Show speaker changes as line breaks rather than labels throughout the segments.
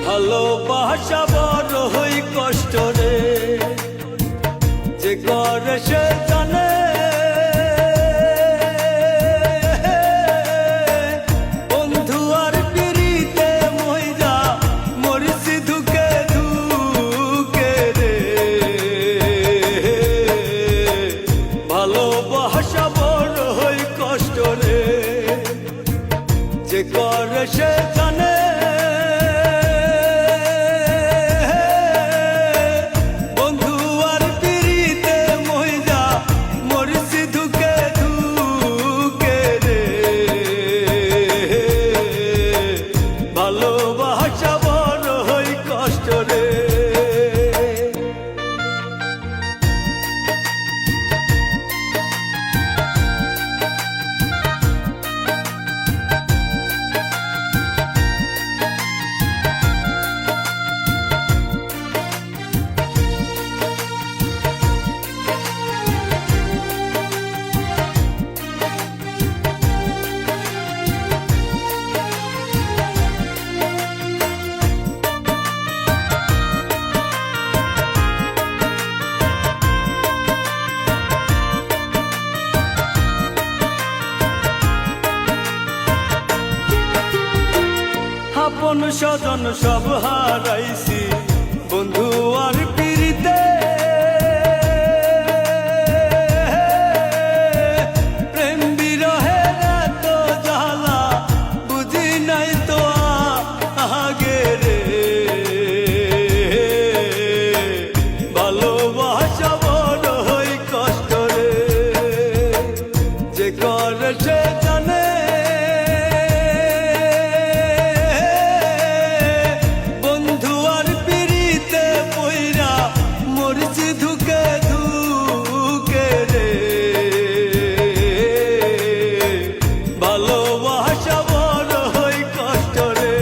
ভালোবাসা বড় হই কষ্ট রে, যে করে সে জানে। বন্ধু আর পিরিতে মইরা মরিছি ধুকে ধুকে রে। ভালোবাসা বড় হই কষ্ট রে, যে করে সে জানে। ভালোবাসা বড় হই কষ্ট রে। আপন স্বজন সব হারাইছি বন্ধু আর পিরিতে। প্রেম বিরহের এত জ্বালা বুঝি নাই তো আগে রে। ভালোবাসা বড় হই কষ্ট রে, যে করে সে জানে। ধুকে ধুকে রে। ভালোবাসা বড় হই কষ্ট রে।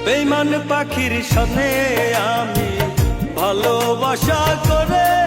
বেঈমান পাখির সনে আমি ভালোবাসা করে